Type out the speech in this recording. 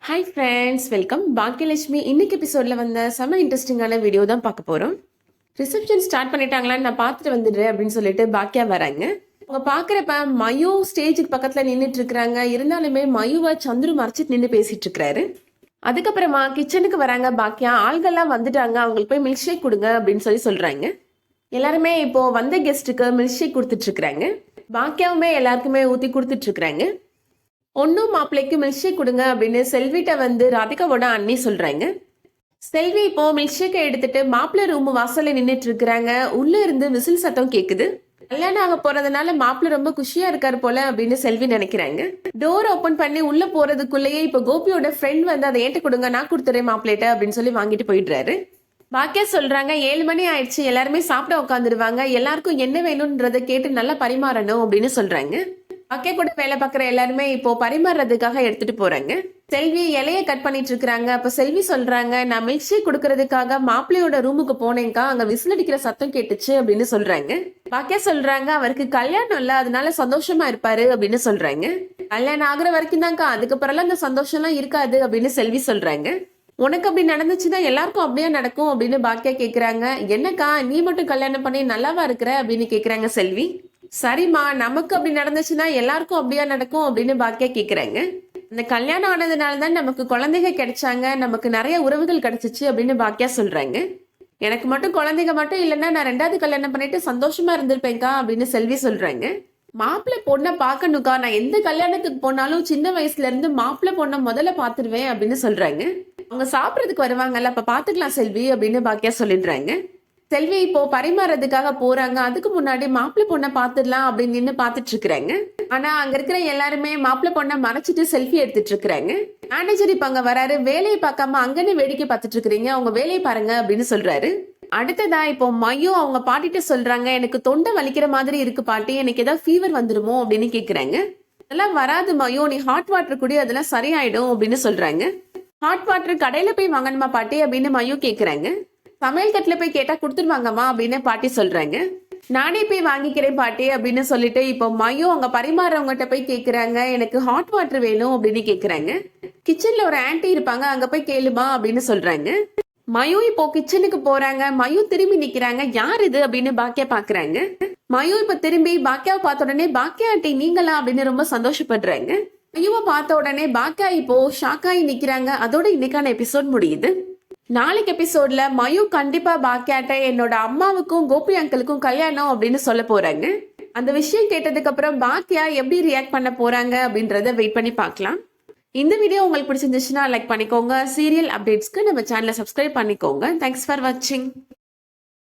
Hi friends, welcome. Baakiyalakshmi இன்னைக்கு எபிசோட்ல வந்த செம இன்ட்ரெஸ்டிங்கான வீடியோ தான் பார்க்க போறோம். ரிசப்ஷன் ஸ்டார்ட் பண்ணிட்டாங்களான்னு நான் பார்த்துட்டு வந்துடுறேன் அப்படின்னு சொல்லிட்டு பாக்கியா வராங்க. அவங்க பார்க்குறப்ப மயு ஸ்டேஜுக்கு பக்கத்துல நின்றுட்டு இருக்கிறாங்க. இருந்தாலுமே மயுவை சந்துரு மறைச்சிட்டு நின்று பேசிட்டு இருக்கிறாரு. அதுக்கப்புறமா கிச்சனுக்கு வராங்க பாக்கியா. ஆள்கள்லாம் வந்துட்டாங்க, அவங்களுக்கு போய் மில்க் ஷேக் கொடுங்க அப்படின்னு சொல்றாங்க. எல்லாருமே இப்போ வந்த கெஸ்ட்டுக்கு மில்க் ஷேக் கொடுத்துட்டு இருக்கிறாங்க. பாக்கியாவுமே எல்லாருக்குமே ஊற்றி கொடுத்துட்டு இருக்கிறாங்க. ஒன்னும் மாப்பிள்ளைக்கு மில்க் ஷேக் கொடுங்க அப்படின்னு செல்விட்ட வந்து ராதிகாவோட அண்ணி சொல்றாங்க. செல்வி இப்போ மில்க் ஷேக்கை எடுத்துட்டு மாப்பிள்ளை ரூம் வாசல்ல நின்றுட்டு இருக்கிறாங்க. உள்ள இருந்து விசில் சத்தம் கேக்குது. கல்யாணம் ஆக போறதுனால மாப்பிள்ளை ரொம்ப குஷியா இருக்காரு போல அப்படின்னு செல்வி நினைக்கிறாங்க. டோர் ஓபன் பண்ணி உள்ள போறதுக்குள்ளேயே இப்ப கோபியோட ஃப்ரெண்ட் வந்து அதை ஏன்ட்டு கொடுங்க, நான் கொடுத்துறேன் மாப்பிள்ளைட்ட அப்படின்னு சொல்லி வாங்கிட்டு போயிடுறாரு. பாக்கியா சொல்றாங்க, 7 மணி ஆயிடுச்சு, எல்லாருமே சாப்பிட உட்காந்துருவாங்க, எல்லாருக்கும் என்ன வேணும்ன்றதை கேட்டு நல்லா பரிமாறணும் அப்படின்னு சொல்றாங்க. அக்கே கூட வேலை பார்க்குற எல்லாருமே இப்போ பரிமாறுறதுக்காக எடுத்துட்டு போறாங்க. செல்வி இலைய கட் பண்ணிட்டு இருக்காங்க. அப்ப செல்வி சொல்றாங்க, நான் மில்க் ஷேக் கொடுக்கறதுக்காக மாப்பிள்ளையோட ரூமுக்கு போனேங்கா, அங்க விசில் அடிக்கிற சத்தம் கேட்டுச்சு அப்படின்னு சொல்றாங்க. பாக்கியா சொல்றாங்க, அவருக்கு கல்யாணம் இல்ல, அதனால சந்தோஷமா இருப்பாரு அப்படின்னு சொல்றாங்க. கல்யாணம் ஆகுற வரைக்கும் தான்க்கா, அதுக்கப்புறம் அந்த சந்தோஷம் எல்லாம் இருக்காது அப்படின்னு செல்வி சொல்றாங்க. உனக்கு அப்படி நடந்துச்சுன்னா எல்லாருக்கும் அப்படியே நடக்கும் அப்படின்னு பாக்கியா கேக்குறாங்க. என்னக்கா நீ மட்டும் கல்யாணம் பண்ணி நல்லாவா இருக்கிற அப்படின்னு கேக்குறாங்க செல்வி. சரிம்மா, நமக்கு அப்படி நடந்துச்சுன்னா எல்லாருக்கும் அப்படியா நடக்கும் அப்படின்னு பாக்கியா கேக்குறாங்க. இந்த கல்யாணம் ஆனதுனால தான் நமக்கு குழந்தைங்க கிடைச்சாங்க, நமக்கு நிறைய உறவுகள் கிடைச்சிச்சு அப்படின்னு பாக்கியா சொல்றாங்க. எனக்கு மட்டும் குழந்தைங்க மட்டும் இல்லைன்னா நான் 2வது கல்யாணம் பண்ணிட்டு சந்தோஷமா இருந்திருப்பேன்க்கா அப்படின்னு செல்வி சொல்றாங்க. மாப்பிள்ளை பொண்ணை பார்க்கணுக்கா, நான் எந்த கல்யாணத்துக்கு போனாலும் சின்ன வயசுல இருந்து மாப்பிள்ளை பொண்ணை முதல்ல பாத்துருவேன் அப்படின்னு சொல்றாங்க. அவங்க சாப்பிடறதுக்கு வருவாங்கல்ல, அப்ப பாத்துக்கலாம் செல்வி அப்படின்னு பாக்கியா சொல்லிடுறாங்க. செல்வி இப்போ பரிமாறதுக்காக போறாங்க. அதுக்கு முன்னாடி மாப்பிள்ளை பொண்ணை பாத்துடலாம் அப்படின்னு நின்று பாத்துட்டு இருக்கிறாங்க. ஆனா அங்க இருக்கிற எல்லாருமே மாப்பிள்ளை பொண்ணை மறைச்சிட்டு செல்ஃபி எடுத்துட்டு இருக்கிறாங்க. மேனேஜர் இப்ப அங்க வராரு. வேலையை பார்க்காம அங்கன்னு வேடிக்கை பார்த்துட்டு இருக்கிறீங்க, அவங்க வேலையை பாருங்க அப்படின்னு சொல்றாரு. அடுத்ததா இப்போ மயு அவங்க பாட்டிட்டு சொல்றாங்க, எனக்கு தொண்டை வலிக்கிற மாதிரி இருக்கு பாட்டி, எனக்கு ஏதாவது ஃபீவர் வந்துருமோ அப்படின்னு கேக்குறாங்க. அதெல்லாம் வராது மயு, நீ ஹாட் வாட்டர் குடி, அதெல்லாம் சரியாயிடும் அப்படின்னு சொல்றாங்க. ஹாட் வாட்டர் கடையில போய் வாங்கணுமா பாட்டி அப்படின்னு மயு கேக்குறாங்க. சமையல் கட்டுல போய் கேட்டா கொடுத்துருவாங்கம்மா அப்படின்னு பாட்டி சொல்றாங்க. நானே போய் வாங்கிக்கிறேன் பாட்டி அப்படின்னு சொல்லிட்டு இப்போ மயு அங்க பரிமாறவங்ககிட்ட போய் கேக்குறாங்க, எனக்கு ஹாட் வாட்டர் வேணும் அப்படின்னு கேக்குறாங்க. கிச்சன்ல ஒரு ஆன்டி இருப்பாங்க, அங்க போய் கேளுமா அப்படின்னு சொல்றாங்க. மயு இப்போ கிச்சனுக்கு போறாங்க. மயு திரும்பி நிக்கிறாங்க. யார் இது அப்படின்னு பாக்கியா பாக்குறாங்க. மயு இப்ப திரும்பி பாக்கியாவை பார்த்த உடனே, பாக்கியா ஆண்டி நீங்களா அப்படின்னு ரொம்ப சந்தோஷப்படுறாங்க. மயுவை பார்த்த உடனே பாக்கியா இப்போ ஷாக்காயி நிக்கிறாங்க. அதோட இன்னைக்கான எபிசோட் முடியுது. நாளைக்கு எபிசோட்ல மயு கண்டிப்பா பாக்கியாட்ட என்னோட அம்மாவுக்கும் கோபி அங்கிளுக்கும் கல்யாணம் அப்படின்னு சொல்ல போறாங்க. அந்த விஷயம் கேட்டதுக்கு அப்புறம் பாக்கியா எப்படி ரியாக்ட் பண்ண போறாங்க அப்படின்றத வெயிட் பண்ணி பார்க்கலாம். இந்த வீடியோ உங்களுக்கு பிடிச்சிருந்துச்சுன்னா லைக் பண்ணிக்கோங்க. சீரியல் அப்டேட்ஸ்க்கு நம்ம சேனலை சப்ஸ்கிரைப் பண்ணிக்கோங்க. தேங்க்ஸ் ஃபார் வாட்சிங்.